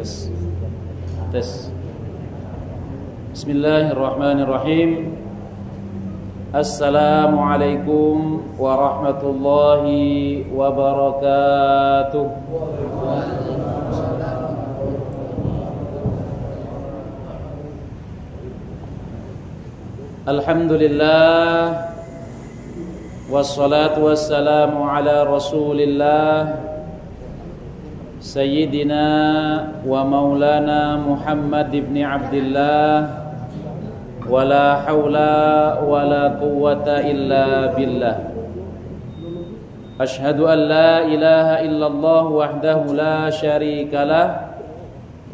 Tes. Bismillahirrahmanirrahim. Assalamualaikum warahmatullahi wabarakatuh. Alhamdulillah, wassalatu wassalamu ala Rasulillah Sayyidina wa maulana Muhammad ibn Abdillah, wala hawla wala quwwata illa billah. Ashhadu an la ilaha illallah wahdahu la syarika lah,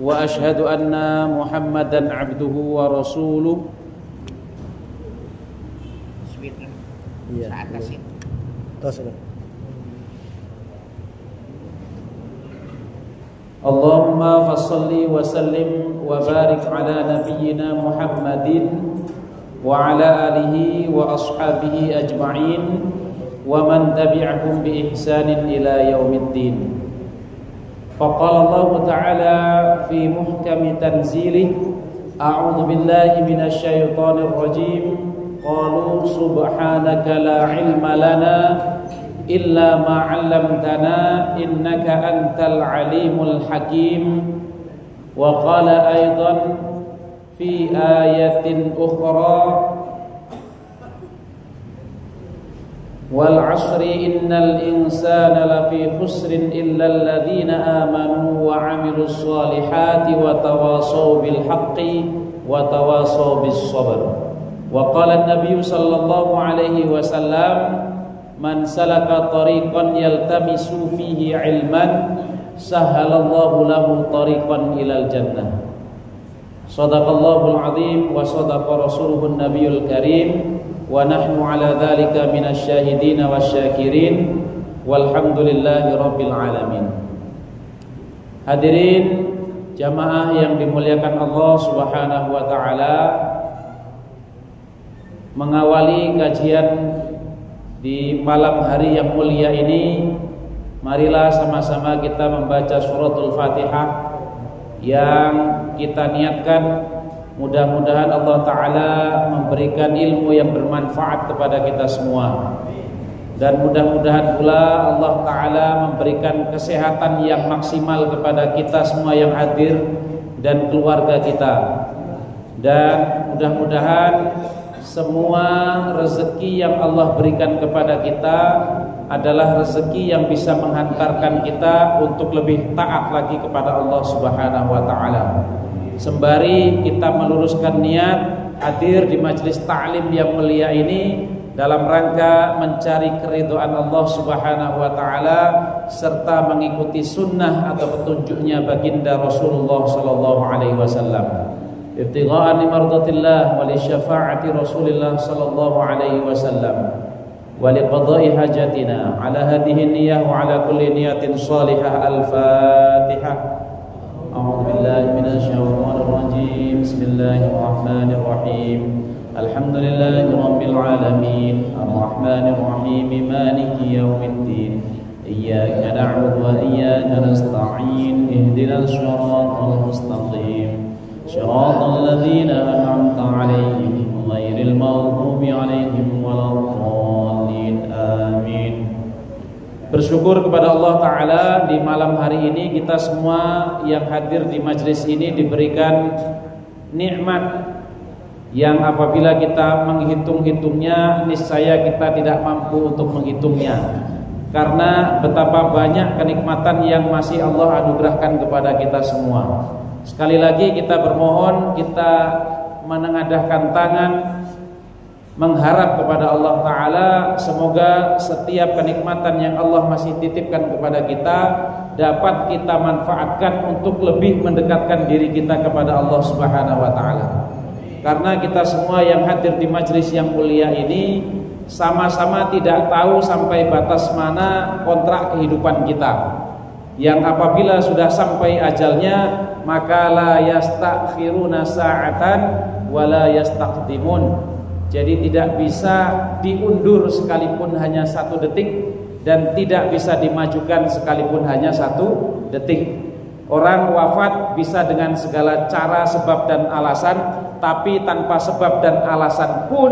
wa ashhadu anna Muhammadan abduhu wa rasuluh. Iya. Atasin. Tos. Allahumma fassalli wa sallim wa barik ala nabiyyina Muhammadin wa ala alihi wa ashabihi ajma'in wa man tabi'ahum bi ihsanin ila yaumiddin. Faqala Allah ta'ala fi muhkami tanzilih, a'udzu billahi minasy syaithanir rajim. Qalu subhanaka la ilma lana illa ma 'allamtana innaka antal alimul hakim. Wa qala aidan fi ayatin ukhra, wal 'ashri innal insana lafi khusrin illa alladhina amanu wa 'amilus solihati wa tawasaw bil haqqi wa tawasaw bis sabr. Wa qala an-nabiy sallallahu alaihi wasallam, man salaka tariqan yaltamisu fihi ilman sahhalallahu lahu tariqan ilal jannah. Shadaqallahul azim wa shadaqa rasuluhun nabiyul karim, wa nahnu ala dzalika minasy syahidin wasyakirin walhamdulillahi rabbil alamin. Hadirin jamaah yang dimuliakan Allah Subhanahu wa taala, mengawali kajian di malam hari yang mulia ini, marilah sama-sama kita membaca suratul Fatihah yang kita niatkan mudah-mudahan Allah Ta'ala memberikan ilmu yang bermanfaat kepada kita semua, dan mudah-mudahan pula Allah Ta'ala memberikan kesehatan yang maksimal kepada kita semua yang hadir dan keluarga kita, dan mudah-mudahan semua rezeki yang Allah berikan kepada kita adalah rezeki yang bisa menghantarkan kita untuk lebih taat lagi kepada Allah Subhanahu wa taala. Sembari kita meluruskan niat hadir di majelis ta'lim yang mulia ini dalam rangka mencari keridhaan Allah Subhanahu wa taala serta mengikuti sunnah atau petunjuknya baginda Rasulullah sallallahu alaihi wasallam. Ibtigha'an limardatillah wa li syafa'ati Rasulillah sallallahu alaihi wasallam wa li qada'i hajatina ala hadhihi niyyah wa ala kulli niyatin salihah. Al-Fatihah. A'udzu billahi minasy syaithanir rajim. Bismillahirrahmanirrahim. Alhamdulillahi rabbil alamin, arrahmanir rahim, maliki yaumiddin. Iyyaka na'budu wa iyyaka nasta'in. Ihdinas shiratal mustaqim. Shiratal ladzina an'amta 'alaihim ghairil maghdubi 'alaihim waladdallin. Amin. Bersyukur kepada Allah Ta'ala, di malam hari ini kita semua yang hadir di majlis ini diberikan nikmat yang apabila kita menghitung-hitungnya niscaya kita tidak mampu untuk menghitungnya, karena betapa banyak kenikmatan yang masih Allah anugerahkan kepada kita semua. Sekali lagi kita bermohon, kita menengadahkan tangan mengharap kepada Allah Ta'ala, semoga setiap kenikmatan yang Allah masih titipkan kepada kita dapat kita manfaatkan untuk lebih mendekatkan diri kita kepada Allah Subhanahu wa Ta'ala. Karena kita semua yang hadir di majelis yang mulia ini sama-sama tidak tahu sampai batas mana kontrak kehidupan kita, yang apabila sudah sampai ajalnya maka la yastakhiruna sa'atan wa la yastaqdimun. Jadi tidak bisa diundur sekalipun hanya 1 detik, dan tidak bisa dimajukan sekalipun hanya 1 detik. Orang wafat bisa dengan segala cara, sebab dan alasan, tapi tanpa sebab dan alasan pun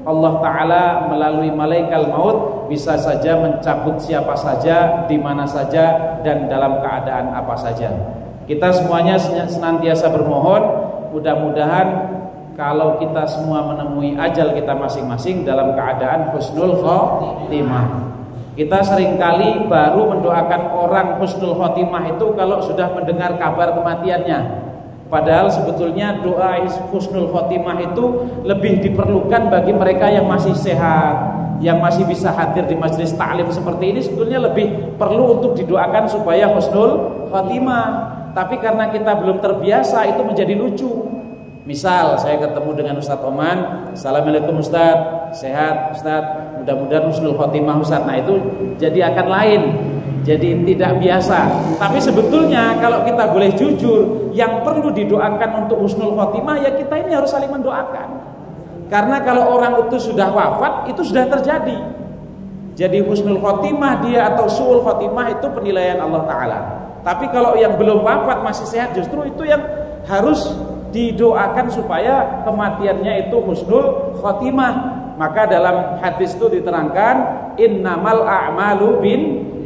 Allah Ta'ala melalui malaikat maut bisa saja mencabut siapa saja, di mana saja, dan dalam keadaan apa saja. Kita semuanya senantiasa bermohon, mudah-mudahan kalau kita semua menemui ajal kita masing-masing dalam keadaan husnul khotimah. Kita seringkali baru mendoakan orang husnul khotimah itu kalau sudah mendengar kabar kematiannya. Padahal sebetulnya doa husnul khotimah itu lebih diperlukan bagi mereka yang masih sehat, yang masih bisa hadir di majelis ta'lim seperti ini. Sebetulnya lebih perlu untuk didoakan supaya husnul khotimah. Tapi karena kita belum terbiasa, itu menjadi lucu. Misal saya ketemu dengan Ustadz Oman, Assalamualaikum Ustadz, sehat Ustadz, mudah-mudahan husnul khotimah Ustadz. Nah itu jadi akan lain, jadi tidak biasa. Tapi sebetulnya kalau kita boleh jujur, yang perlu didoakan untuk husnul khotimah ya kita ini harus saling mendoakan. Karena kalau orang itu sudah wafat, itu sudah terjadi. Jadi husnul khotimah dia atau su'ul khotimah itu penilaian Allah Ta'ala. Tapi kalau yang belum wafat masih sehat, justru itu yang harus didoakan supaya kematiannya itu husnul khotimah. Maka dalam hadis itu diterangkan, innamal a'malu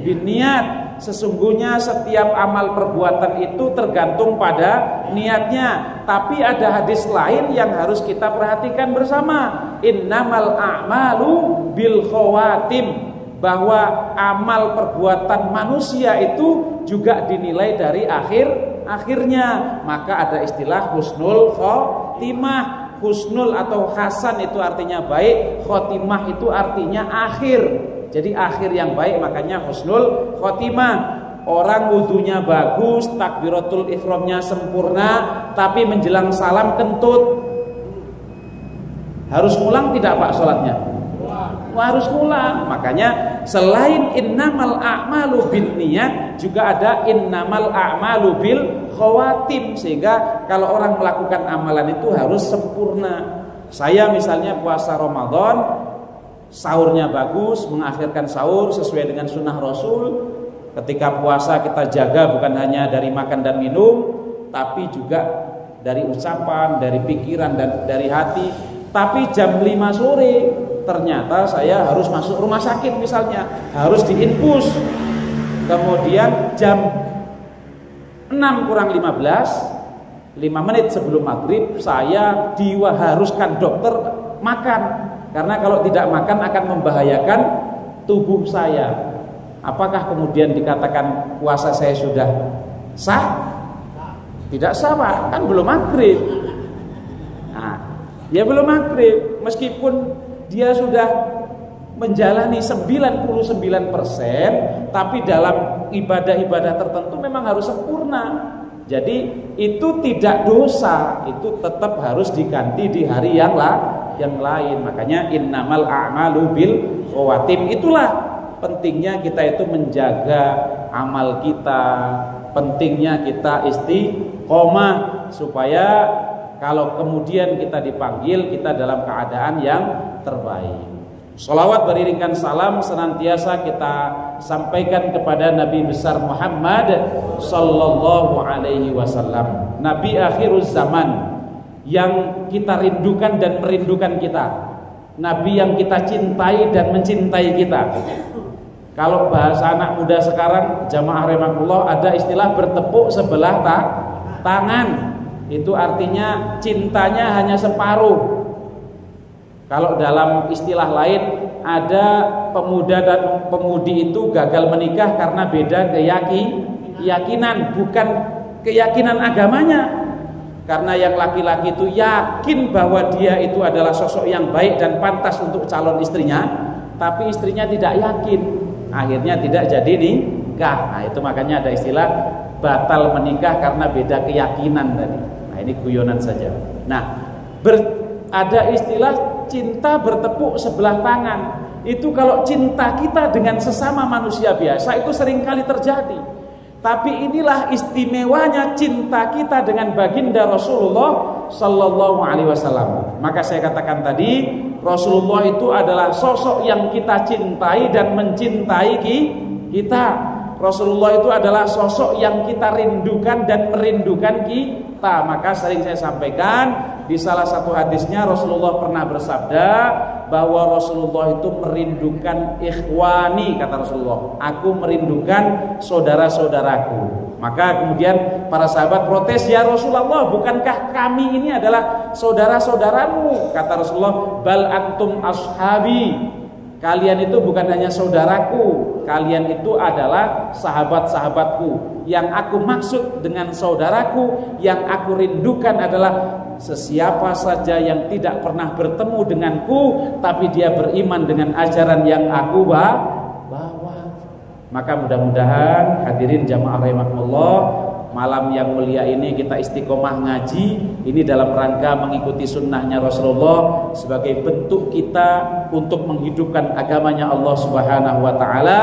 binniyat. Sesungguhnya setiap amal perbuatan itu tergantung pada niatnya. Tapi ada hadis lain yang harus kita perhatikan bersama, innamal a'malu bil khawatim, bahwa amal perbuatan manusia itu juga dinilai dari akhirnya. Maka ada istilah husnul khotimah. Husnul atau hasan itu artinya baik, khotimah itu artinya akhir. Jadi akhir yang baik, makanya husnul khotimah. Orang wudunya bagus, takbiratul ihramnya sempurna, tapi menjelang salam kentut. Harus ngulang tidak Pak sholatnya? Harus ngulang. Makanya selain innamal a'malu binniyat, juga ada innamal a'malu bil khawatim. Sehingga kalau orang melakukan amalan itu harus sempurna. Saya misalnya puasa Ramadan, sahurnya bagus, mengakhirkan sahur sesuai dengan sunnah Rasul. Ketika puasa kita jaga bukan hanya dari makan dan minum, tapi juga dari ucapan, dari pikiran, dan dari hati. Tapi jam 5 sore ternyata saya harus masuk rumah sakit misalnya, harus diinfus. Kemudian jam 6 kurang 15, 5 menit sebelum maghrib, saya diharuskan dokter makan. Karena kalau tidak makan akan membahayakan tubuh saya. Apakah kemudian dikatakan puasa saya sudah sah? Tidak sah Pak, kan belum maghrib. Nah, ya belum maghrib, meskipun dia sudah menjalani 99%, tapi dalam ibadah-ibadah tertentu memang harus sempurna. Jadi itu tidak dosa, itu tetap harus diganti di hari yang lain. Makanya innamal a'malu bil khawatim. Itulah pentingnya kita itu menjaga amal kita, pentingnya kita istiqomah, supaya kalau kemudian kita dipanggil, kita dalam keadaan yang terbaik. Sholawat beriringkan salam senantiasa kita sampaikan kepada Nabi besar Muhammad sallallahu alaihi wasallam, Nabi akhiruz zaman, yang kita rindukan dan merindukan kita, Nabi yang kita cintai dan mencintai kita. Kalau bahasa anak muda sekarang, jamaah rahimakumullah, ada istilah bertepuk sebelah tangan. Itu artinya cintanya hanya separuh. Kalau dalam istilah lain, ada pemuda dan pemudi itu gagal menikah karena beda keyakinan, bukan keyakinan agamanya. Karena yang laki-laki itu yakin bahwa dia itu adalah sosok yang baik dan pantas untuk calon istrinya, tapi istrinya tidak yakin, akhirnya tidak jadi nikah. Nah itu makanya ada istilah batal menikah karena beda keyakinan tadi. Nah ini guyonan saja. Nah ada istilah cinta bertepuk sebelah tangan. Itu kalau cinta kita dengan sesama manusia biasa itu seringkali terjadi. Tapi inilah istimewanya cinta kita dengan baginda Rasulullah sallallahu alaihi wasallam. Maka saya katakan tadi, Rasulullah itu adalah sosok yang kita cintai dan mencintai kita. Rasulullah itu adalah sosok yang kita rindukan dan merindukan kita. Maka sering saya sampaikan, di salah satu hadisnya Rasulullah pernah bersabda bahwa Rasulullah itu merindukan ikhwani, kata Rasulullah, aku merindukan saudara-saudaraku. Maka kemudian para sahabat protes, ya Rasulullah, bukankah kami ini adalah saudara-saudaramu? Kata Rasulullah, bal antum ashabi, kalian itu bukan hanya saudaraku, kalian itu adalah sahabat-sahabatku. Yang aku maksud dengan saudaraku, yang aku rindukan adalah sesiapa saja yang tidak pernah bertemu denganku, tapi dia beriman dengan ajaran yang aku bawa. Maka mudah-mudahan hadirin jamaah rahimakumullah, malam yang mulia ini kita istiqomah ngaji ini dalam rangka mengikuti sunnahnya Rasulullah, sebagai bentuk kita untuk menghidupkan agamanya Allah Subhanahu wa ta'ala,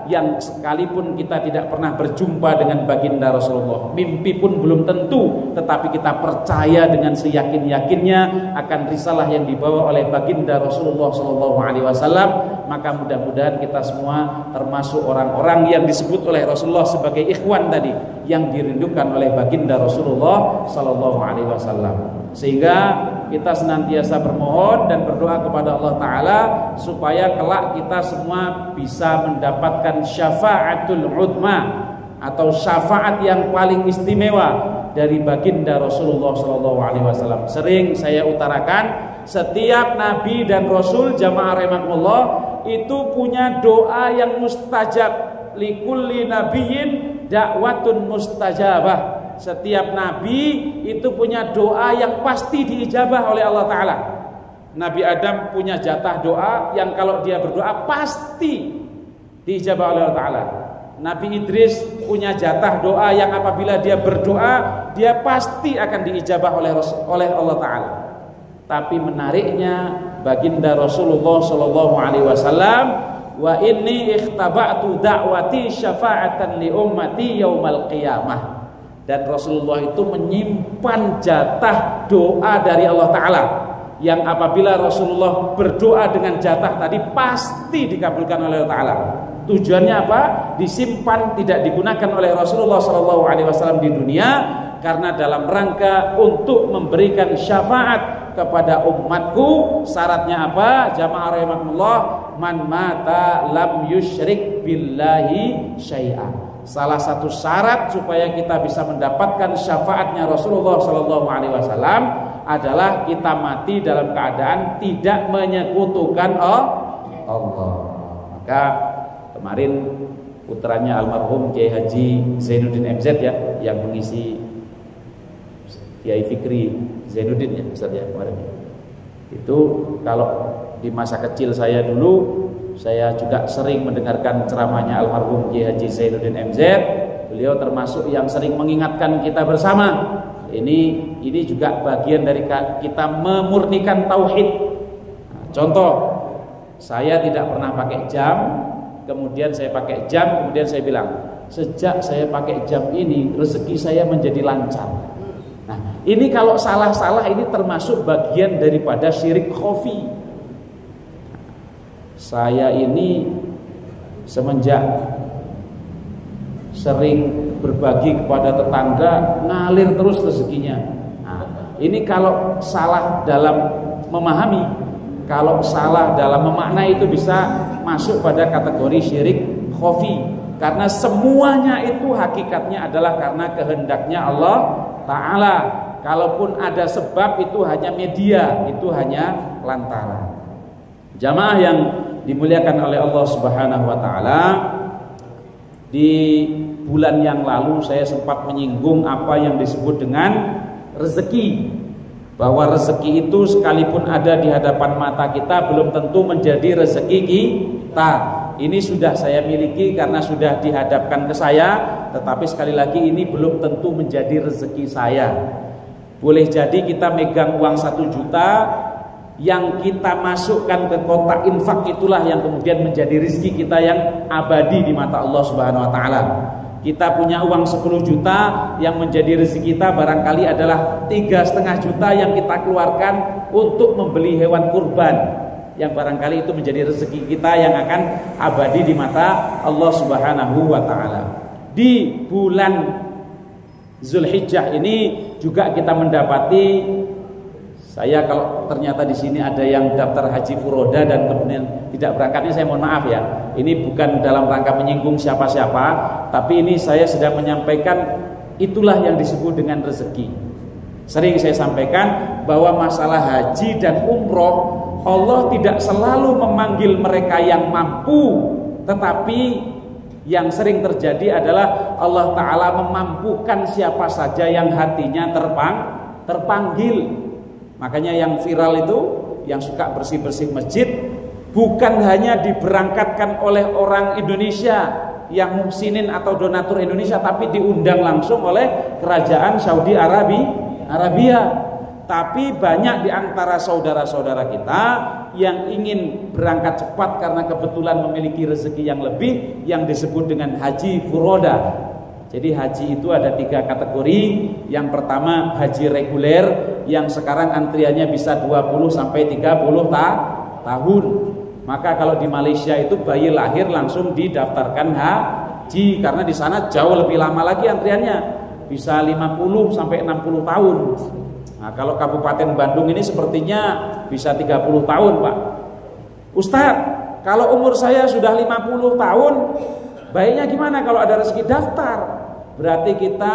yang sekalipun kita tidak pernah berjumpa dengan baginda Rasulullah, mimpi pun belum tentu, tetapi kita percaya dengan seyakin-yakinnya akan risalah yang dibawa oleh baginda Rasulullah SAW. Maka mudah-mudahan kita semua termasuk orang-orang yang disebut oleh Rasulullah sebagai ikhwan tadi, yang dirindukan oleh baginda Rasulullah SAW. Sehingga kita senantiasa bermohon dan berdoa kepada Allah Ta'ala supaya kelak kita semua bisa mendapatkan syafa'atul udma, atau syafaat yang paling istimewa dari baginda Rasulullah SAW. Sering saya utarakan, setiap nabi dan rasul jamaah rahimakumullah itu punya doa yang mustajab. Likulli nabiyyin da'watun mustajabah. Setiap nabi itu punya doa yang pasti diijabah oleh Allah Ta'ala. Nabi Adam punya jatah doa yang kalau dia berdoa pasti diijabah oleh Allah Ta'ala. Nabi Idris punya jatah doa yang apabila dia berdoa, dia pasti akan diijabah oleh Allah Ta'ala. Tapi menariknya, baginda Rasulullah SAW, wa inni ikhtaba'tu da'wati syafa'atan li ummati yaumal qiyamah. Dan Rasulullah itu menyimpan jatah doa dari Allah Ta'ala, yang apabila Rasulullah berdoa dengan jatah tadi pasti dikabulkan oleh Allah Ta'ala. Tujuannya apa? Disimpan, tidak digunakan oleh Rasulullah SAW di dunia, karena dalam rangka untuk memberikan syafaat kepada umatku. Syaratnya apa? Jamaah rahimakumullah, man mata lam yusyrik billahi syai'an. Salah satu syarat supaya kita bisa mendapatkan syafaatnya Rasulullah SAW adalah kita mati dalam keadaan tidak menyekutukan Allah. Maka kemarin putranya almarhum Kiai Haji Zainuddin MZ ya, yang mengisi Kiai Fikri Zainuddin ya Ustaz ya kemarin. Itu kalau di masa kecil saya dulu, saya juga sering mendengarkan ceramahnya almarhum Kiai Haji Zainuddin MZ. Beliau termasuk yang sering mengingatkan kita bersama. Ini juga bagian dari kita memurnikan tauhid. Nah, contoh, saya tidak pernah pakai jam, kemudian saya pakai jam, kemudian saya bilang, sejak saya pakai jam ini rezeki saya menjadi lancar. Nah, ini kalau salah-salah ini termasuk bagian daripada syirik khafi. Saya ini semenjak sering berbagi kepada tetangga, ngalir terus rezekinya. Nah, ini kalau salah dalam memahami, kalau salah dalam memaknai, itu bisa masuk pada kategori syirik khafi. Karena semuanya itu hakikatnya adalah karena kehendaknya Allah Ta'ala. Kalaupun ada sebab, itu hanya media, itu hanya lantaran. Jamaah yang dimuliakan oleh Allah Subhanahu wa Ta'ala, di bulan yang lalu saya sempat menyinggung apa yang disebut dengan rezeki, bahwa rezeki itu sekalipun ada di hadapan mata kita belum tentu menjadi rezeki kita. Ini sudah saya miliki karena sudah dihadapkan ke saya, tetapi sekali lagi ini belum tentu menjadi rezeki saya. Boleh jadi kita megang uang 1 juta, yang kita masukkan ke kotak infak itulah yang kemudian menjadi rezeki kita yang abadi di mata Allah Subhanahu wa Ta'ala. Kita punya uang 10 juta, yang menjadi rezeki kita barangkali adalah 3,5 juta yang kita keluarkan untuk membeli hewan kurban. yang barangkali itu menjadi rezeki kita yang akan abadi di mata Allah Subhanahu wa taala. Di bulan Zulhijjah ini juga kita mendapati, saya kalau ternyata di sini ada yang daftar haji furoda dan kemudian tidak berangkatnya, saya mohon maaf ya. Ini bukan dalam rangka menyinggung siapa-siapa, tapi ini saya sedang menyampaikan itulah yang disebut dengan rezeki. Sering saya sampaikan bahwa masalah haji dan umroh, Allah tidak selalu memanggil mereka yang mampu, tetapi yang sering terjadi adalah Allah Ta'ala memampukan siapa saja yang hatinya terpanggil. Makanya yang viral itu, yang suka bersih-bersih masjid, bukan hanya diberangkatkan oleh orang Indonesia yang muhsinin atau donatur Indonesia, tapi diundang langsung oleh kerajaan Saudi Arabia. Tapi banyak di antara saudara-saudara kita yang ingin berangkat cepat karena kebetulan memiliki rezeki yang lebih, yang disebut dengan haji furoda. Jadi haji itu ada 3 kategori. Yang pertama haji reguler, yang sekarang antriannya bisa 20 sampai 30 tahun. Maka kalau di Malaysia itu bayi lahir langsung didaftarkan haji, karena di sana jauh lebih lama lagi antriannya, bisa 50 sampai 60 tahun. Nah, kalau Kabupaten Bandung ini sepertinya bisa 30 tahun, Pak. Ustadz, kalau umur saya sudah 50 tahun, baiknya gimana kalau ada rezeki daftar? Berarti kita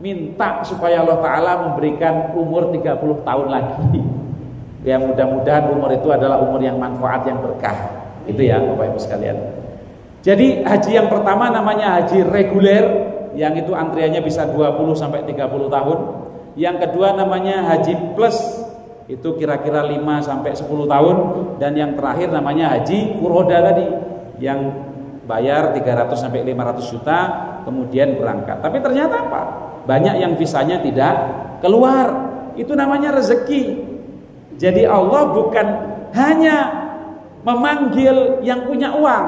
minta supaya Allah Ta'ala memberikan umur 30 tahun lagi. Ya, mudah-mudahan umur itu adalah umur yang manfaat, yang berkah. Itu ya Bapak Ibu sekalian. Jadi haji yang pertama namanya haji reguler, yang itu antriannya bisa 20 sampai 30 tahun. Yang kedua namanya haji plus, itu kira-kira 5 sampai 10 tahun. Dan yang terakhir namanya haji furoda tadi, yang bayar 300 sampai 500 juta kemudian berangkat. Tapi ternyata apa? Banyak yang visanya tidak keluar. Itu namanya rezeki. Jadi Allah bukan hanya memanggil yang punya uang,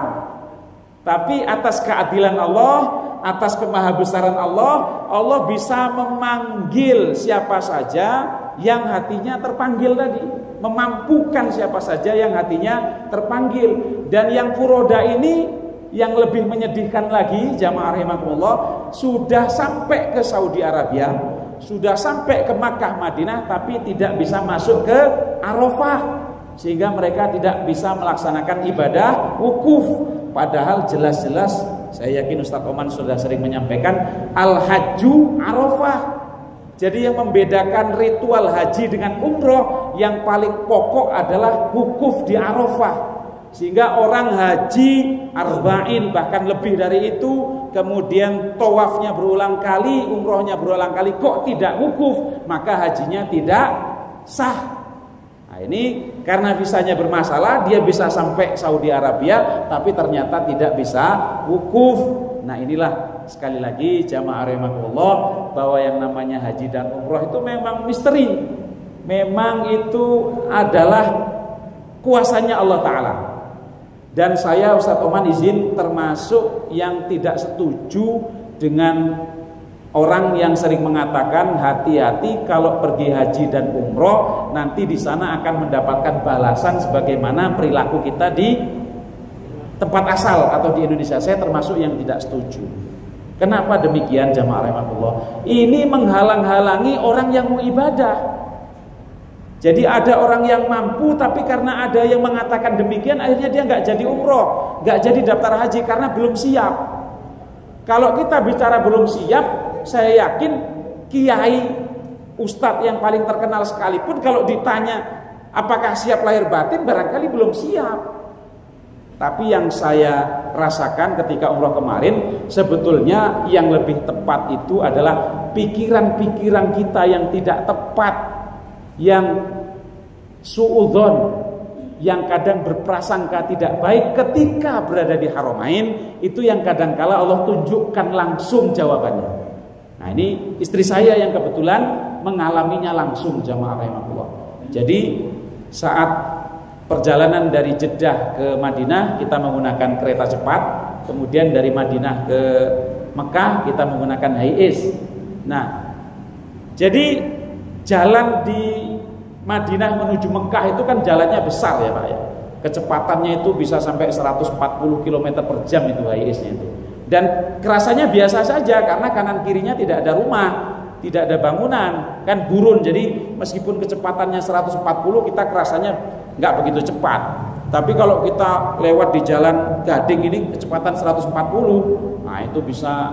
tapi atas keadilan Allah, atas kemahabesaran Allah, Allah bisa memanggil siapa saja yang hatinya terpanggil tadi, memampukan siapa saja yang hatinya terpanggil. Dan yang furoda ini yang lebih menyedihkan lagi, jamaah rahimakumullah, sudah sampai ke Saudi Arabia, sudah sampai ke Makkah Madinah, tapi tidak bisa masuk ke Arafah, sehingga mereka tidak bisa melaksanakan ibadah wukuf. Padahal jelas-jelas, saya yakin Ustaz Oman sudah sering menyampaikan, Al-Hajju Arafah. Jadi yang membedakan ritual haji dengan umroh, yang paling pokok adalah wukuf di Arafah. Sehingga orang haji arba'in, bahkan lebih dari itu, kemudian tawafnya berulang kali, umrohnya berulang kali, kok tidak wukuf, maka hajinya tidak sah. Nah, ini karena visanya bermasalah, dia bisa sampai Saudi Arabia, tapi ternyata tidak bisa wukuf. Nah, inilah sekali lagi jamaah rahimakumullah, bahwa yang namanya haji dan umroh itu memang misteri. Memang itu adalah kuasanya Allah Ta'ala. Dan saya Ustaz Oman izin termasuk yang tidak setuju dengan orang yang sering mengatakan hati-hati kalau pergi haji dan umroh, nanti di sana akan mendapatkan balasan sebagaimana perilaku kita di tempat asal atau di Indonesia. Saya termasuk yang tidak setuju. Kenapa demikian jamaah rahimakumullah? Ini menghalang-halangi orang yang mau ibadah. Jadi ada orang yang mampu, tapi karena ada yang mengatakan demikian, akhirnya dia nggak jadi umroh, nggak jadi daftar haji karena belum siap. Kalau kita bicara belum siap, saya yakin kiai, ustadz yang paling terkenal sekalipun, kalau ditanya apakah siap lahir batin, barangkali belum siap. Tapi yang saya rasakan ketika umroh kemarin, sebetulnya yang lebih tepat itu adalah pikiran-pikiran kita yang tidak tepat, yang suudzon, yang kadang berprasangka tidak baik ketika berada di Haramain, itu yang kadangkala Allah tunjukkan langsung jawabannya. Nah, ini istri saya yang kebetulan mengalaminya langsung jamaah rahimakumullah. Jadi saat perjalanan dari Jeddah ke Madinah kita menggunakan kereta cepat, kemudian dari Madinah ke Mekah kita menggunakan Hi'is. Nah, jadi jalan di Madinah menuju Mekah itu kan jalannya besar ya Pak ya. Kecepatannya itu bisa sampai 140 km per jam itu HIS-nya itu. Dan kerasanya biasa saja karena kanan kirinya tidak ada rumah, tidak ada bangunan, kan gurun. Jadi meskipun kecepatannya 140 kita kerasanya nggak begitu cepat. Tapi kalau kita lewat di jalan Gading ini kecepatan 140, nah itu bisa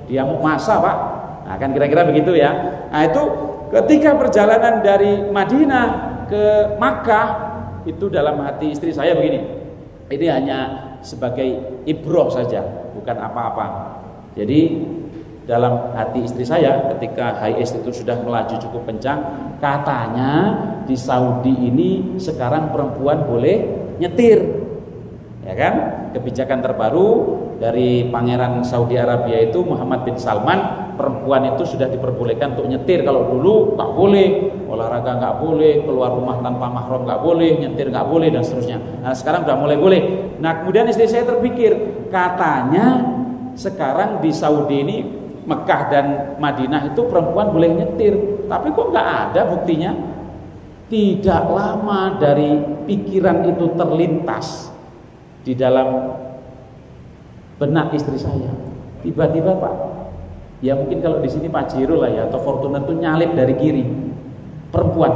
diamuk masa Pak. Nah kan kira-kira begitu ya. Nah itu ketika perjalanan dari Madinah ke Makkah, itu dalam hati istri saya begini, ini hanya sebagai ibroh saja, bukan apa-apa. Jadi dalam hati istri saya ketika HIS itu sudah melaju cukup kencang, katanya di Saudi ini sekarang perempuan boleh nyetir, ya kan? Kebijakan terbaru dari Pangeran Saudi Arabia itu Muhammad bin Salman, perempuan itu sudah diperbolehkan untuk nyetir. Kalau dulu nggak boleh, olahraga nggak boleh, keluar rumah tanpa mahram nggak boleh, nyetir nggak boleh dan seterusnya. Nah sekarang udah mulai boleh. Nah kemudian istri saya terpikir, katanya sekarang di Saudi ini Mekah dan Madinah itu perempuan boleh nyetir, tapi kok nggak ada buktinya. Tidak lama dari pikiran itu terlintas di dalam benak istri saya, tiba-tiba Pak, ya mungkin kalau di sini Pak Jiro lah ya, atau Fortuner itu nyalip dari kiri, perempuan.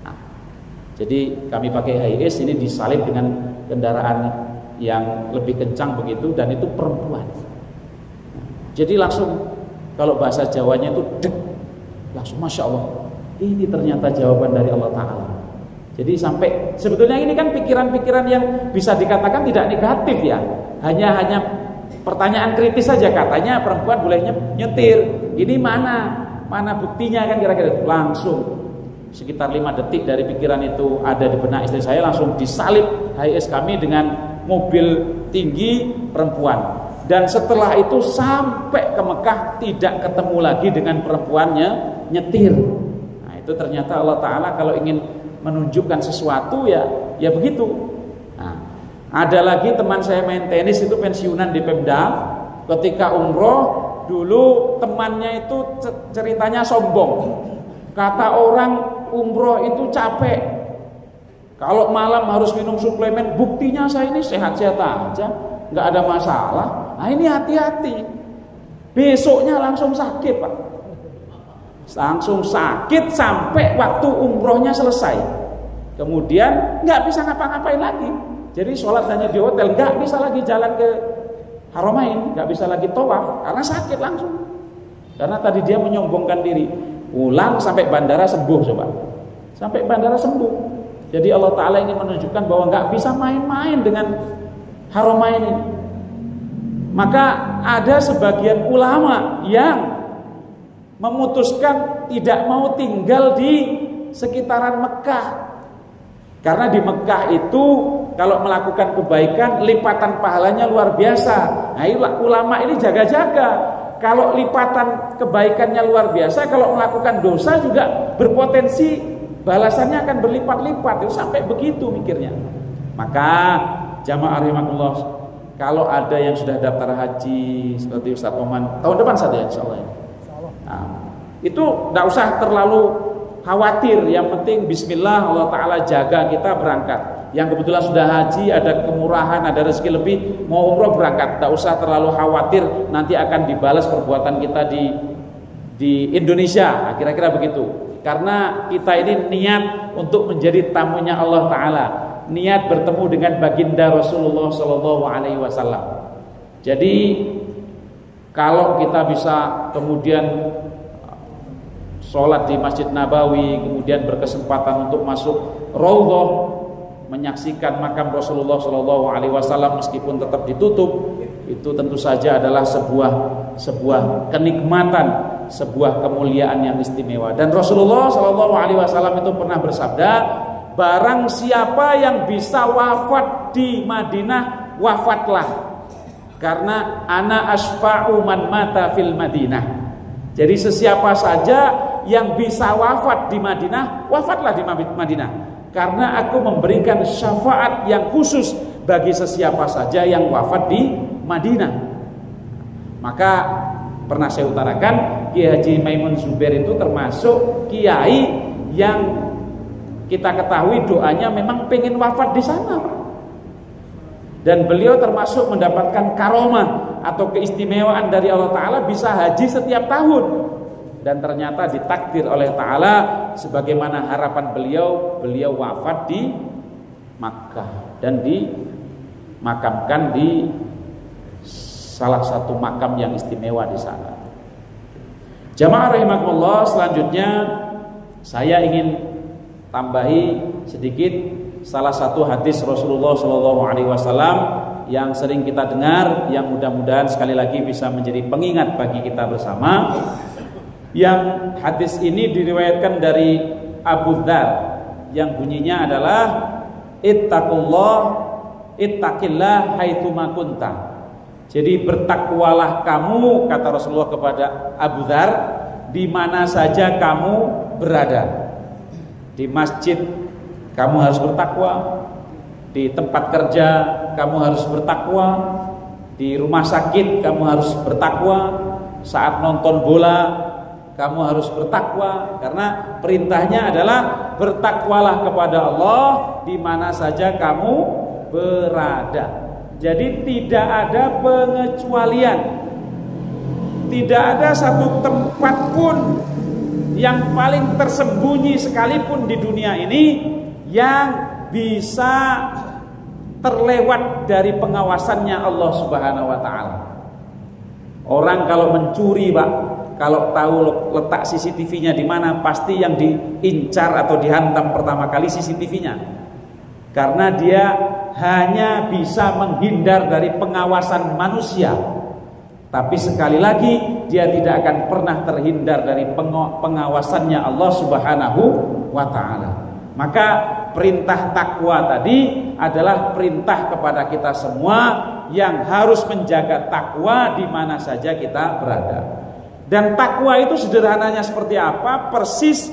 Nah, jadi kami pakai HIS ini disalip dengan kendaraan yang lebih kencang begitu, dan itu perempuan. Jadi langsung kalau bahasa Jawanya itu dek, langsung Masya Allah, ini ternyata jawaban dari Allah Ta'ala. Jadi sampai sebetulnya ini kan pikiran-pikiran yang bisa dikatakan tidak negatif ya, hanya pertanyaan kritis saja. Katanya perempuan boleh nyetir, ini mana buktinya kan kira-kira. Langsung sekitar 5 detik dari pikiran itu ada di benak istri saya, langsung disalip HIS kami dengan mobil tinggi perempuan. Dan setelah itu sampai ke Mekah tidak ketemu lagi dengan perempuannya nyetir. Nah itu ternyata Allah Ta'ala kalau ingin menunjukkan sesuatu ya begitu. Nah, ada lagi teman saya main tenis itu pensiunan di Pemda. Ketika umroh dulu temannya itu ceritanya sombong. Kata orang umroh itu capek. Kalau malam harus minum suplemen, buktinya saya ini sehat-sehat aja, nggak ada masalah. Nah ini hati-hati. Besoknya langsung sakit Pak. Langsung sakit sampai waktu umrohnya selesai. Kemudian nggak bisa ngapa-ngapain lagi. Jadi sholat hanya di hotel, nggak bisa lagi jalan ke Haramain, nggak bisa lagi tawaf karena sakit langsung. Karena tadi dia menyombongkan diri. Pulang sampai bandara sembuh coba. Sampai bandara sembuh. Jadi Allah Ta'ala ini menunjukkan bahwa nggak bisa main-main dengan Haramain ini. Maka ada sebagian ulama yang memutuskan tidak mau tinggal di sekitaran Mekah. Karena di Mekah itu kalau melakukan kebaikan lipatan pahalanya luar biasa. Nah, ulama ini jaga-jaga. Kalau lipatan kebaikannya luar biasa, kalau melakukan dosa juga berpotensi balasannya akan berlipat-lipat. Itu sampai begitu mikirnya. Maka jamaah rahimakumullah, kalau ada yang sudah daftar haji seperti Ustaz Oman tahun depan saja insyaallah. Nah, itu tidak usah terlalu khawatir. Yang penting bismillah, Allah Ta'ala jaga kita berangkat. Yang kebetulan sudah haji, ada kemurahan, ada rezeki lebih, mau umroh berangkat. Tidak usah terlalu khawatir nanti akan dibalas perbuatan kita di Indonesia. Nah, kira-kira begitu. Karena kita ini niat untuk menjadi tamunya Allah Ta'ala, niat bertemu dengan baginda Rasulullah SAW. Jadi kalau kita bisa kemudian sholat di Masjid Nabawi, kemudian berkesempatan untuk masuk Raudhah, menyaksikan makam Rasulullah SAW meskipun tetap ditutup, itu tentu saja adalah sebuah kenikmatan, sebuah kemuliaan yang istimewa. Dan Rasulullah SAW itu pernah bersabda, barang siapa yang bisa wafat di Madinah, wafatlah, karena ana asfa'u man mata fil Madinah. Jadi sesiapa saja yang bisa wafat di Madinah, wafatlah di Madinah, karena aku memberikan syafaat yang khusus bagi sesiapa saja yang wafat di Madinah. Maka pernah saya utarakan, Kiai Haji Maimun Zubair itu termasuk kiai yang kita ketahui doanya memang pengen wafat di sana, Pak. Dan beliau termasuk mendapatkan karomah atau keistimewaan dari Allah Ta'ala, bisa haji setiap tahun. Dan ternyata ditakdir oleh Ta'ala sebagaimana harapan beliau wafat di Makkah dan dimakamkan di salah satu makam yang istimewa di sana. Jamaah rahimakumullah, selanjutnya saya ingin tambahi sedikit salah satu hadis Rasulullah SAW yang sering kita dengar, yang mudah-mudahan sekali lagi bisa menjadi pengingat bagi kita bersama. Yang hadis ini diriwayatkan dari Abu Dzar, yang bunyinya adalah ittaqillah haitsuma kunta. Jadi bertakwalah kamu, kata Rasulullah kepada Abu Dzar, di mana saja kamu berada. Di masjid kamu harus bertakwa, di tempat kerja kamu harus bertakwa, di rumah sakit kamu harus bertakwa, saat nonton bola kamu harus bertakwa, karena perintahnya adalah bertakwalah kepada Allah di mana saja kamu berada. Jadi tidak ada pengecualian, tidak ada satu tempat pun yang paling tersembunyi sekalipun di dunia ini yang bisa terlewat dari pengawasannya Allah Subhanahu wa Ta'ala. Orang kalau mencuri, Pak, kalau tahu letak CCTV-nya di mana, pasti yang diincar atau dihantam pertama kali CCTV-nya. Karena dia hanya bisa menghindar dari pengawasan manusia. Tapi sekali lagi, dia tidak akan pernah terhindar dari pengawasannya Allah Subhanahu wa Ta'ala. Maka perintah takwa tadi adalah perintah kepada kita semua yang harus menjaga takwa di mana saja kita berada. Dan takwa itu sederhananya seperti apa? Persis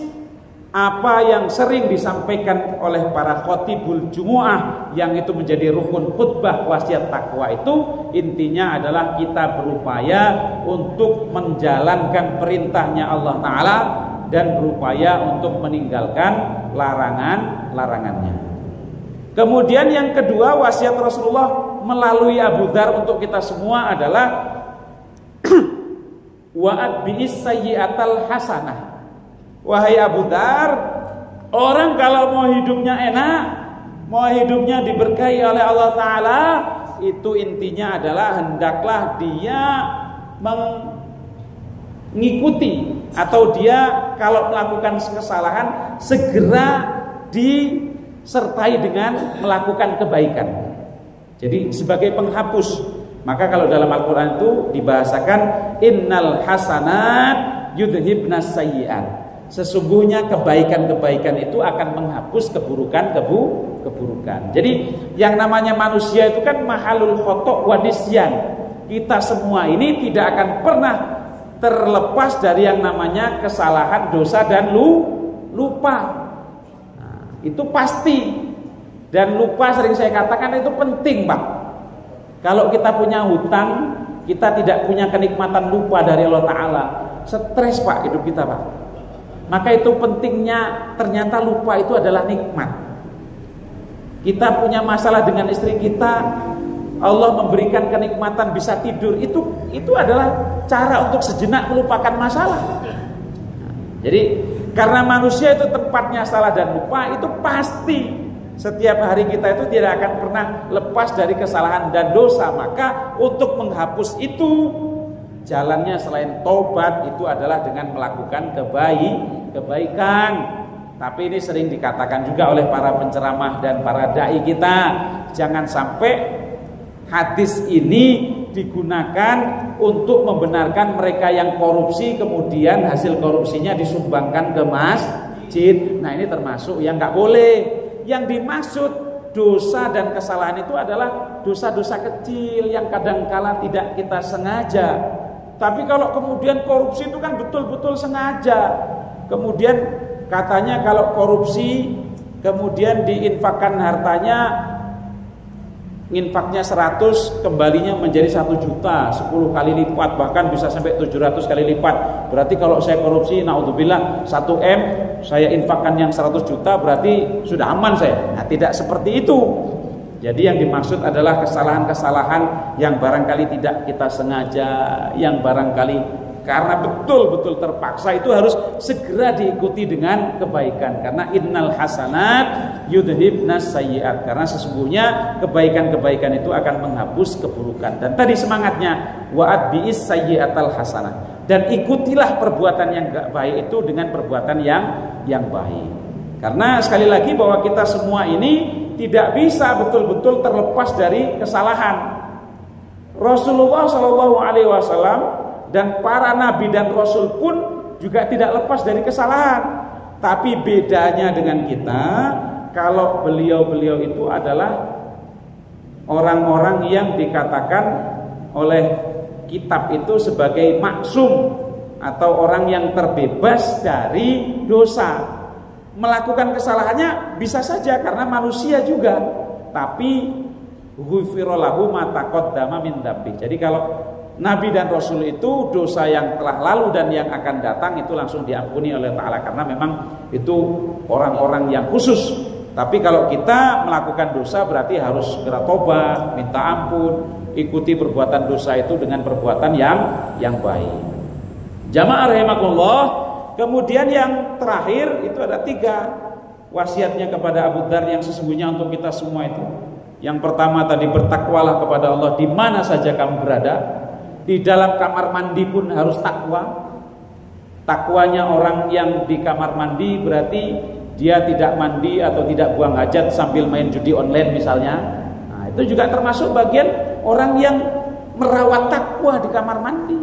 apa yang sering disampaikan oleh para khotibul jumu'ah, yang itu menjadi rukun khutbah wasiat takwa itu. Intinya adalah kita berupaya untuk menjalankan perintahnya Allah Ta'ala dan berupaya untuk meninggalkan larangannya. Kemudian yang kedua, wasiat Rasulullah melalui Abu Dzar untuk kita semua adalah wa'ad bi'is sayyi'atal hasanah. Wahai Abu Dzar, orang kalau mau hidupnya enak, mau hidupnya diberkahi oleh Allah Ta'ala, itu intinya adalah hendaklah dia mengikuti, atau dia kalau melakukan kesalahan segera disertai dengan melakukan kebaikan. Jadi sebagai penghapus. Maka kalau dalam Al-Quran itu dibahasakan innal hasanat yudhibnas sayyi'at. Sesungguhnya kebaikan-kebaikan itu akan menghapus keburukan. Jadi yang namanya manusia itu kan mahalul khotok wa nisyan. Kita semua ini tidak akan pernah terlepas dari yang namanya kesalahan, dosa dan lupa. Nah, itu pasti. Dan lupa sering saya katakan itu penting, Pak. Kalau kita punya hutang, kita tidak punya kenikmatan lupa dari Allah Ta'ala, stres, Pak, hidup kita, Pak. Maka itu pentingnya, ternyata lupa itu adalah nikmat. Kita punya masalah dengan istri kita, Allah memberikan kenikmatan bisa tidur, itu adalah cara untuk sejenak melupakan masalah. Jadi karena manusia itu tempatnya salah dan lupa, itu pasti setiap hari kita itu tidak akan pernah lepas dari kesalahan dan dosa. Maka untuk menghapus itu, jalannya selain taubat itu adalah dengan melakukan kebaikan. Tapi ini sering dikatakan juga oleh para penceramah dan para dai kita, jangan sampai hadis ini digunakan untuk membenarkan mereka yang korupsi, kemudian hasil korupsinya disumbangkan ke masjid. Nah, ini termasuk yang nggak boleh. Yang dimaksud dosa dan kesalahan itu adalah dosa-dosa kecil yang kadangkala tidak kita sengaja. Tapi kalau kemudian korupsi itu kan betul-betul sengaja. Kemudian katanya kalau korupsi kemudian diinfakkan hartanya nginfaknya 100 kembalinya menjadi 1 juta, 10 kali lipat, bahkan bisa sampai 700 kali lipat. Berarti kalau saya korupsi, naudzubillah, 1 M saya infakkan yang 100 juta, berarti sudah aman saya. Nah, tidak seperti itu. Jadi yang dimaksud adalah kesalahan-kesalahan yang barangkali tidak kita sengaja, yang barangkali karena betul-betul terpaksa, itu harus segera diikuti dengan kebaikan. Karena innal hasanat yudhibnas sayyi'at. Karena sesungguhnya kebaikan-kebaikan itu akan menghapus keburukan. Dan tadi semangatnya wa'ad bi'is sayyi'atal hasanah. Dan ikutilah perbuatan yang enggak baik itu dengan perbuatan yang baik. Karena sekali lagi bahwa kita semua ini tidak bisa betul-betul terlepas dari kesalahan. Rasulullah SAW dan para nabi dan rasul pun juga tidak lepas dari kesalahan. Tapi bedanya dengan kita, kalau beliau-beliau itu adalah orang-orang yang dikatakan oleh kitab itu sebagai maksum, atau orang yang terbebas dari dosa. Melakukan kesalahannya bisa saja karena manusia juga, tapi ghufira lahu ma taqaddama min dzambi. Jadi kalau Nabi dan Rasul itu dosa yang telah lalu dan yang akan datang itu langsung diampuni oleh Ta'ala, karena memang itu orang-orang yang khusus. Tapi kalau kita melakukan dosa berarti harus segera tobat, minta ampun, ikuti perbuatan dosa itu dengan perbuatan yang baik. Jamaah rahimakumullah. Kemudian yang terakhir itu ada 3 wasiatnya kepada Abu Dzar yang sesungguhnya untuk kita semua itu. Yang pertama tadi, bertakwalah kepada Allah di mana saja kamu berada. Di dalam kamar mandi pun harus takwa. Takwanya orang yang di kamar mandi berarti dia tidak mandi atau tidak buang hajat sambil main judi online misalnya. Nah, itu juga termasuk bagian orang yang merawat takwa di kamar mandi.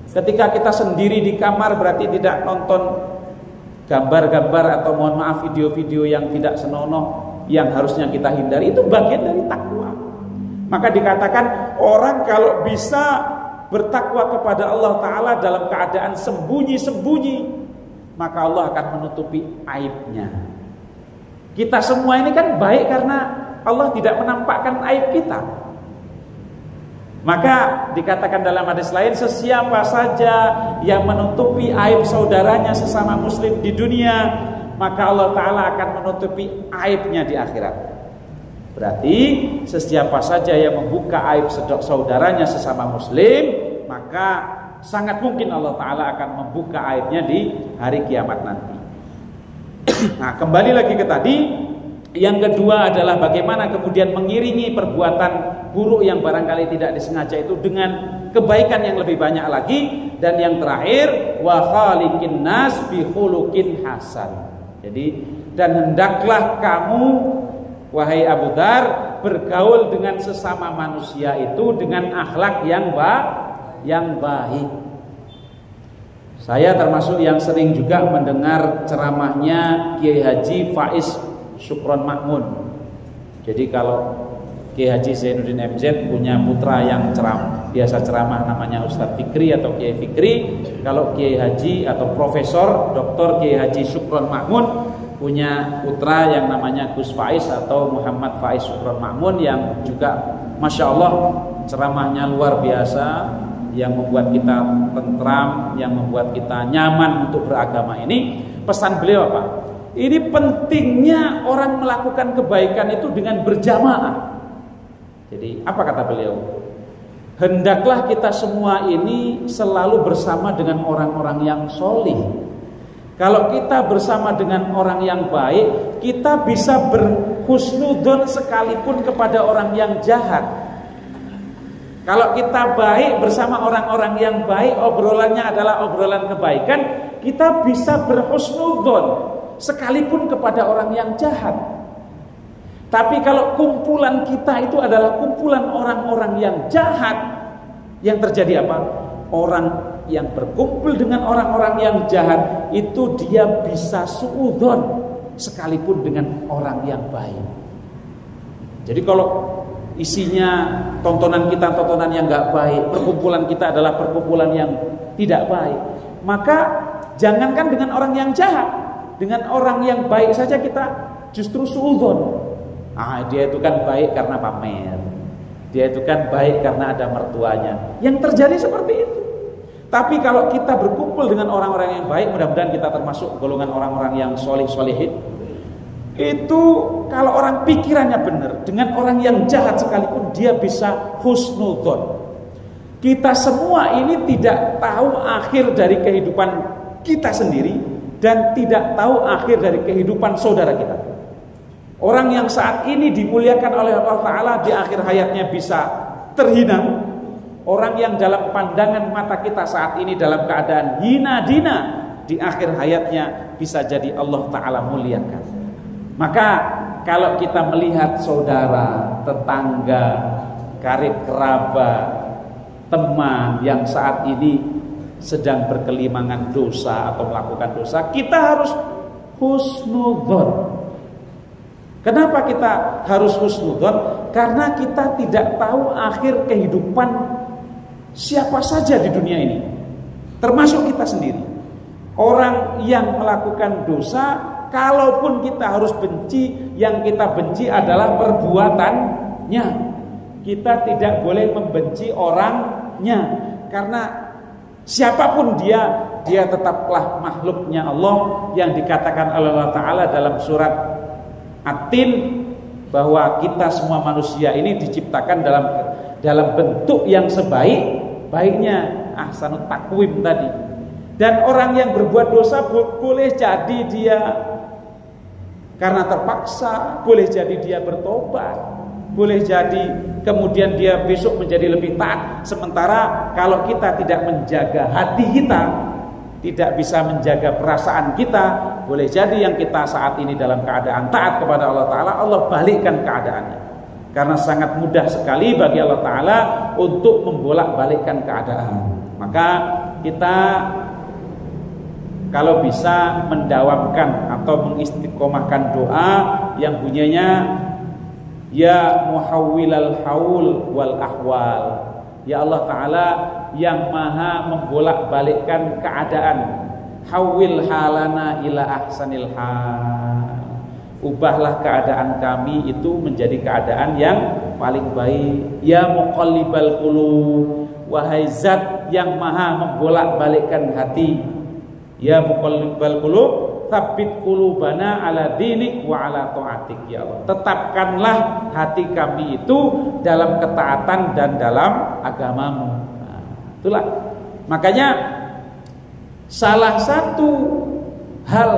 Ketika kita sendiri di kamar berarti tidak nonton gambar-gambar atau mohon maaf video-video yang tidak senonoh yang harusnya kita hindari. Itu bagian dari takwa. Maka dikatakan orang kalau bisa bertakwa kepada Allah Ta'ala dalam keadaan sembunyi-sembunyi, maka Allah akan menutupi aibnya. Kita semua ini kan baik karena Allah tidak menampakkan aib kita. Maka dikatakan dalam hadis lain, sesiapa saja yang menutupi aib saudaranya sesama muslim di dunia, maka Allah Ta'ala akan menutupi aibnya di akhirat. Berarti sesiapa saja yang membuka aib saudaranya sesama muslim, maka sangat mungkin Allah Ta'ala akan membuka aibnya di hari kiamat nanti. Nah, kembali lagi ke tadi. Yang kedua adalah bagaimana kemudian mengiringi perbuatan buruk yang barangkali tidak disengaja itu dengan kebaikan yang lebih banyak lagi. Dan yang terakhir, wa khaliqin nas bi khuluqin hasan. Jadi, dan hendaklah kamu wahai Abu Dzar bergaul dengan sesama manusia itu dengan akhlak yang baik. Saya termasuk yang sering juga mendengar ceramahnya Kiai Haji Faiz Syukron Makmun. Jadi kalau Kiai Haji Zainuddin MZ punya putra yang biasa ceramah namanya Ustadz Fikri atau Kiai Fikri. Kalau Kiai Haji atau Profesor Dr. Kiai Haji Syukron Makmun punya putra yang namanya Gus Faiz atau Muhammad Faiz Syukron Makmun, yang juga Masya Allah ceramahnya luar biasa, yang membuat kita tentram, yang membuat kita nyaman untuk beragama ini. Pesan beliau apa? Ini pentingnya orang melakukan kebaikan itu dengan berjamaah. Jadi apa kata beliau? Hendaklah kita semua ini selalu bersama dengan orang-orang yang solih. Kalau kita bersama dengan orang yang baik, kita bisa berhusnudzon sekalipun kepada orang yang jahat. Kalau kita baik bersama orang-orang yang baik, obrolannya adalah obrolan kebaikan, kita bisa berhusnudzon sekalipun kepada orang yang jahat. Tapi kalau kumpulan kita itu adalah kumpulan orang-orang yang jahat, yang terjadi apa? Orang yang berkumpul dengan orang-orang yang jahat itu dia bisa suudzon sekalipun dengan orang yang baik. Jadi kalau isinya tontonan kita tontonan yang enggak baik, perkumpulan kita adalah perkumpulan yang tidak baik, maka jangankan dengan orang yang jahat, dengan orang yang baik saja kita justru suudzon. Dia itu kan baik karena pamer, dia itu kan baik karena ada mertuanya. Yang terjadi seperti itu. Tapi kalau kita berkumpul dengan orang-orang yang baik, mudah-mudahan kita termasuk golongan orang-orang yang soleh-solehin. Itu kalau orang pikirannya benar, dengan orang yang jahat sekalipun dia bisa husnudzon. Kita semua ini tidak tahu akhir dari kehidupan kita sendiri dan tidak tahu akhir dari kehidupan saudara kita. Orang yang saat ini dimuliakan oleh Allah Ta'ala di akhir hayatnya bisa terhina. Orang yang dalam pandangan mata kita saat ini dalam keadaan hina dina, di akhir hayatnya bisa jadi Allah Ta'ala muliakan. Maka kalau kita melihat saudara, tetangga, karib kerabat, teman yang saat ini sedang berkelimangan dosa atau melakukan dosa, kita harus husnudzon. Kenapa kita harus husnudzon? Karena kita tidak tahu akhir kehidupan siapa saja di dunia ini, termasuk kita sendiri. Orang yang melakukan dosa, kalaupun kita harus benci, yang kita benci adalah perbuatannya. Kita tidak boleh membenci orangnya, karena siapapun dia tetaplah makhluknya Allah, yang dikatakan oleh Allah Ta'ala dalam surat At-Tin bahwa kita semua manusia ini diciptakan dalam bentuk yang sebaik-baiknya, ahsanut takwim tadi. Dan orang yang berbuat dosa boleh jadi dia karena terpaksa, boleh jadi dia bertobat, boleh jadi kemudian dia besok menjadi lebih taat. Sementara kalau kita tidak menjaga hati kita, tidak bisa menjaga perasaan kita, boleh jadi yang kita saat ini dalam keadaan taat kepada Allah Ta'ala, Allah balikkan keadaannya. Karena sangat mudah sekali bagi Allah Ta'ala untuk membolak-balikkan keadaan. Maka kita kalau bisa mendawamkan atau mengistiqomahkan doa yang bunyinya ya muhawwilal haul wal ahwal, ya Allah Ta'ala yang maha membolak-balikkan keadaan, hawil halana ila ahsanil hal, ubahlah keadaan kami itu menjadi keadaan yang paling baik. Ya muqallibal qulub, wahai zat yang maha membolak-balikkan hati, ya muqallibal qulub tsabbit qulubana ala dinik wa ala taatik. Ya Allah, tetapkanlah hati kami itu dalam ketaatan dan dalam agamamu. Nah, itulah makanya salah satu hal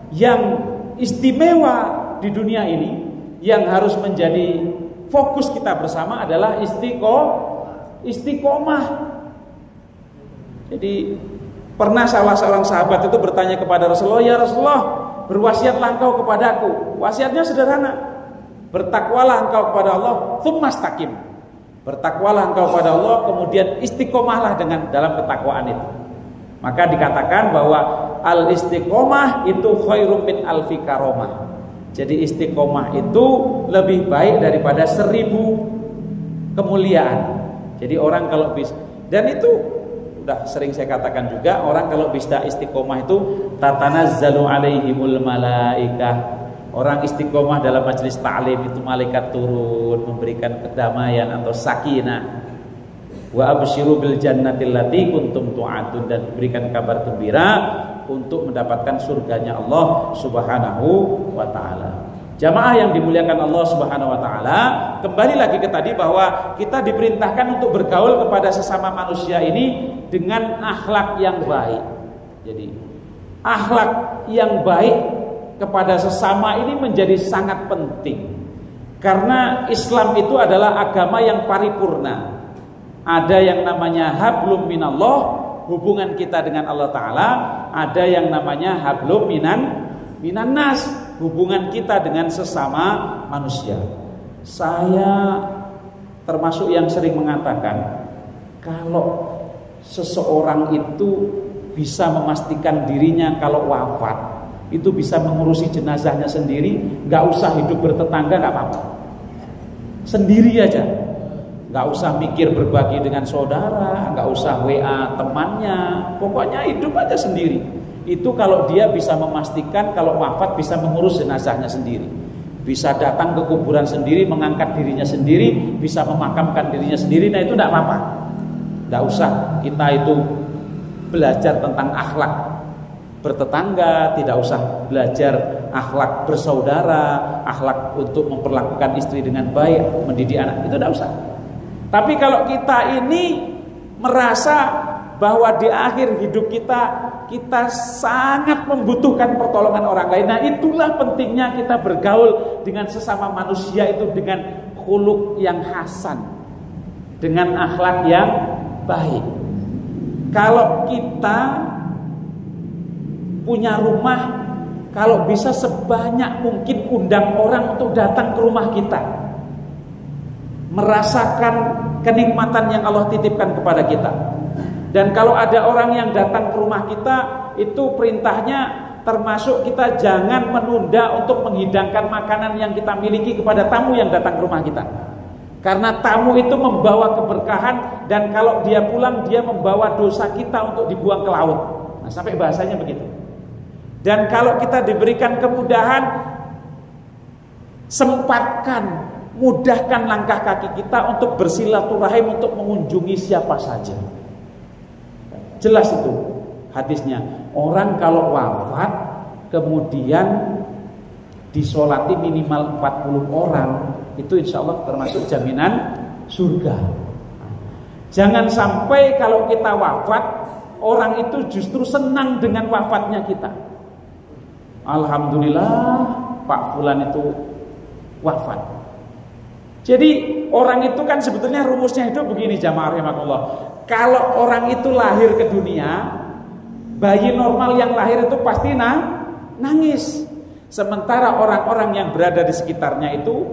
yang istimewa di dunia ini yang harus menjadi fokus kita bersama adalah istiqomah. Jadi pernah salah seorang sahabat itu bertanya kepada Rasulullah, ya Rasulullah, berwasiatlah engkau kepadaku. Wasiatnya sederhana, bertakwalah engkau kepada Allah, tsumastaqim. Bertakwalah engkau kepada Allah, kemudian istiqomahlah dalam ketakwaan itu. Maka dikatakan bahwa al-istiqomah itu khairum min alfi karomah. Jadi istiqomah itu lebih baik daripada 1000 kemuliaan. Jadi orang kalau bisa, dan itu udah sering saya katakan juga, orang kalau bisa istiqomah itu tatanazzalu alaihimul malaikah. Orang istiqomah dalam majelis ta'lim itu malaikat turun memberikan kedamaian atau sakinah. Wa absyiru bil jannatil lati kuntum tu'adun, dan diberikan kabar gembira untuk mendapatkan surganya Allah Subhanahu wa taala. Jamaah yang dimuliakan Allah Subhanahu wa taala, kembali lagi ke tadi bahwa kita diperintahkan untuk bergaul kepada sesama manusia ini dengan akhlak yang baik. Jadi akhlak yang baik kepada sesama ini menjadi sangat penting, karena Islam itu adalah agama yang paripurna. Ada yang namanya hablum minallah, hubungan kita dengan Allah Ta'ala. Ada yang namanya hablum minan nas, hubungan kita dengan sesama manusia. Saya termasuk yang sering mengatakan, kalau seseorang itu bisa memastikan dirinya kalau wafat itu bisa mengurusi jenazahnya sendiri, gak usah hidup bertetangga, gak apa-apa, sendiri aja. Gak usah mikir berbagi dengan saudara, gak usah WA temannya, pokoknya hidup aja sendiri. Itu kalau dia bisa memastikan kalau wafat bisa mengurus jenazahnya sendiri, bisa datang ke kuburan sendiri, mengangkat dirinya sendiri, bisa memakamkan dirinya sendiri. Nah itu tidak apa-apa, tidak usah kita itu belajar tentang akhlak bertetangga, tidak usah belajar akhlak bersaudara, akhlak untuk memperlakukan istri dengan baik, mendidik anak, itu tidak usah. Tapi kalau kita ini merasa bahwa di akhir hidup kita sangat membutuhkan pertolongan orang lain, nah itulah pentingnya kita bergaul dengan sesama manusia itu dengan khuluq yang hasan, dengan akhlak yang baik. Kalau kita punya rumah, kalau bisa sebanyak mungkin undang orang untuk datang ke rumah kita, merasakan kenikmatan yang Allah titipkan kepada kita. Dan kalau ada orang yang datang ke rumah kita, itu perintahnya termasuk kita jangan menunda untuk menghidangkan makanan yang kita miliki kepada tamu yang datang ke rumah kita. Karena tamu itu membawa keberkahan, dan kalau dia pulang dia membawa dosa kita untuk dibuang ke laut. Nah, sampai bahasanya begitu. Dan kalau kita diberikan kemudahan, sempatkan, mudahkan langkah kaki kita untuk bersilaturahim, untuk mengunjungi siapa saja. Jelas itu hadisnya. Orang kalau wafat kemudian disolati minimal 40 orang, itu insya Allah termasuk jaminan surga. Jangan sampai kalau kita wafat, orang itu justru senang dengan wafatnya kita. Alhamdulillah Pak Fulan itu wafat. Jadi orang itu kan sebetulnya rumusnya itu begini, jamaah rahimakumullah. Kalau orang itu lahir ke dunia, bayi normal yang lahir itu pasti nangis. Sementara orang-orang yang berada di sekitarnya itu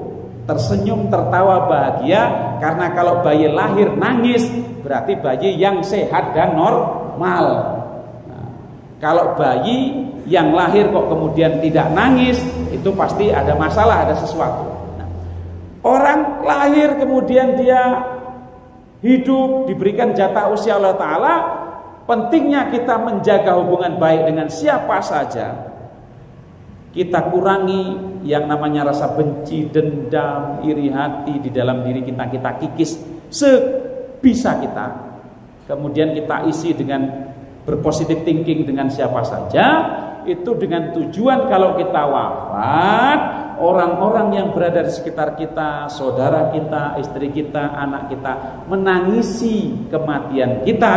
tersenyum, tertawa, bahagia. Karena kalau bayi lahir nangis, berarti bayi yang sehat dan normal. Nah, kalau bayi yang lahir kok kemudian tidak nangis, itu pasti ada masalah, ada sesuatu. Nah, orang lahir kemudian dia hidup, diberikan jatah usia Allah Ta'ala. Pentingnya kita menjaga hubungan baik dengan siapa saja. Kita kurangi yang namanya rasa benci, dendam, iri hati di dalam diri kita kikis sebisa kita. Kemudian kita isi dengan berpositif thinking dengan siapa saja. Itu dengan tujuan kalau kita wafat, orang-orang yang berada di sekitar kita, saudara kita, istri kita, anak kita, menangisi kematian kita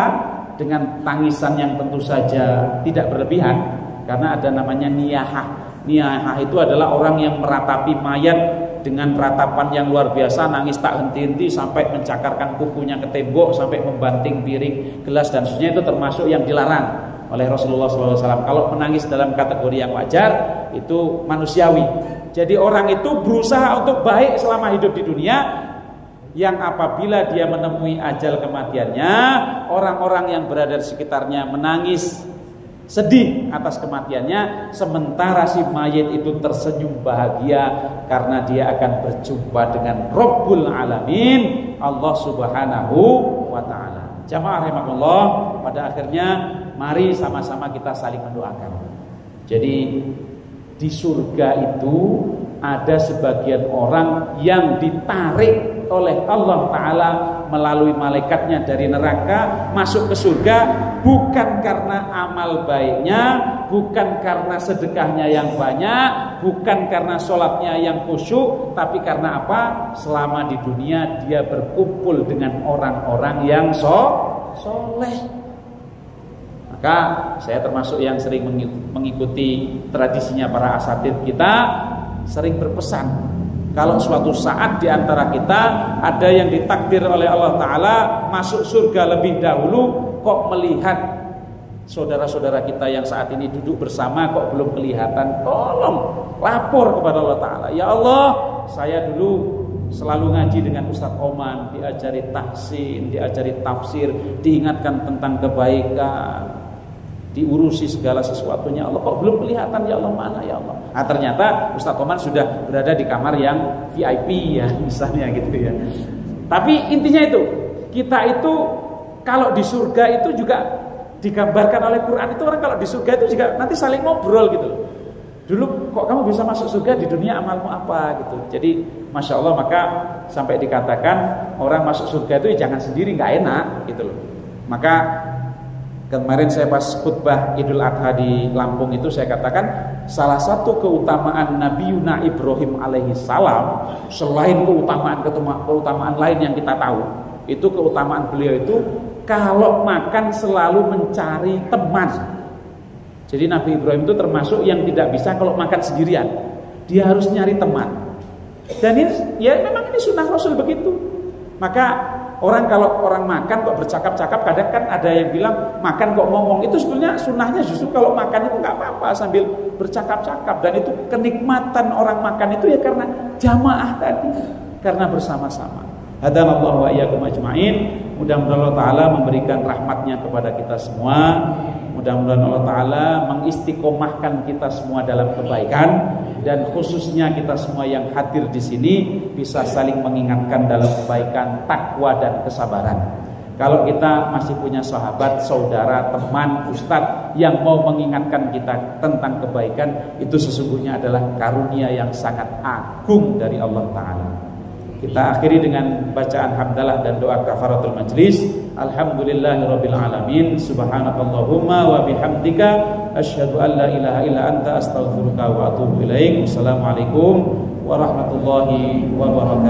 dengan tangisan yang tentu saja tidak berlebihan. Karena ada namanya niyahah. Niyahah itu adalah orang yang meratapi mayat dengan ratapan yang luar biasa, nangis tak henti-henti sampai mencakarkan kukunya ke tembok, sampai membanting piring, gelas dan seterusnya. Itu termasuk yang dilarang oleh Rasulullah SAW. Kalau menangis dalam kategori yang wajar, itu manusiawi. Jadi orang itu berusaha untuk baik selama hidup di dunia, yang apabila dia menemui ajal kematiannya, orang-orang yang berada di sekitarnya menangis sedih atas kematiannya, sementara si mayit itu tersenyum bahagia karena dia akan berjumpa dengan Rabbul Alamin, Allah Subhanahu wa Ta'ala. Jamaah rahimakumullah, pada akhirnya mari sama-sama kita saling mendoakan. Jadi di surga itu ada sebagian orang yang ditarik oleh Allah Ta'ala melalui malaikatnya dari neraka masuk ke surga, bukan karena amal baiknya, bukan karena sedekahnya yang banyak, bukan karena sholatnya yang khusyuk, tapi karena apa? Selama di dunia dia berkumpul dengan orang-orang yang soleh. Maka saya termasuk yang sering mengikuti tradisinya para asatidz kita, sering berpesan, kalau suatu saat di antara kita ada yang ditakdir oleh Allah Ta'ala masuk surga lebih dahulu, kok melihat saudara-saudara kita yang saat ini duduk bersama kok belum kelihatan, tolong lapor kepada Allah Ta'ala. Ya Allah, saya dulu selalu ngaji dengan Ustaz Oman, diajari tahsin, diajari tafsir, diingatkan tentang kebaikan, diurusi segala sesuatunya. Allah kok belum kelihatan, ya Allah, mana ya Allah. Nah ternyata Ustaz Oman sudah berada di kamar yang VIP ya, misalnya gitu ya. Tapi intinya itu, kita itu kalau di surga itu juga digambarkan oleh Quran itu, orang kalau di surga itu juga nanti saling ngobrol gitu loh. Dulu kok kamu bisa masuk surga, di dunia amalmu apa gitu. Jadi Masya Allah, maka sampai dikatakan orang masuk surga itu jangan sendiri, nggak enak gitu loh. Maka kemarin saya pas khutbah Idul Adha di Lampung itu saya katakan salah satu keutamaan Nabi Yuna Ibrahim alaihi salam, selain keutamaan lain yang kita tahu, itu keutamaan beliau itu kalau makan selalu mencari teman. Jadi Nabi Ibrahim itu termasuk yang tidak bisa kalau makan sendirian, dia harus nyari teman. Dan ini ya memang ini sunnah Rasul begitu. Maka kalau orang makan kok bercakap-cakap, kadang kan ada yang bilang makan kok ngomong. Itu sebenarnya sunnahnya justru kalau makan itu nggak apa-apa sambil bercakap-cakap. Dan itu kenikmatan orang makan itu ya karena jamaah tadi, karena bersama-sama. Hadanallahu wa iyyakum ajmain. Mudah-mudahan Allah Ta'ala memberikan rahmatnya kepada kita semua. Mudah-mudahan Allah Ta'ala mengistiqomahkan kita semua dalam kebaikan, dan khususnya kita semua yang hadir di sini bisa saling mengingatkan dalam kebaikan, takwa dan kesabaran. Kalau kita masih punya sahabat, saudara, teman, ustadz yang mau mengingatkan kita tentang kebaikan, itu sesungguhnya adalah karunia yang sangat agung dari Allah Ta'ala. Kita akhiri dengan bacaan hamdalah dan doa kafaratul majlis. Alhamdulillahirabbil alamin. Subhanakallahumma wa bihamdika asyhadu an la ilaha illa anta astaghfiruka wa atubu ilaik. Wassalamualaikum warahmatullahi wabarakatuh.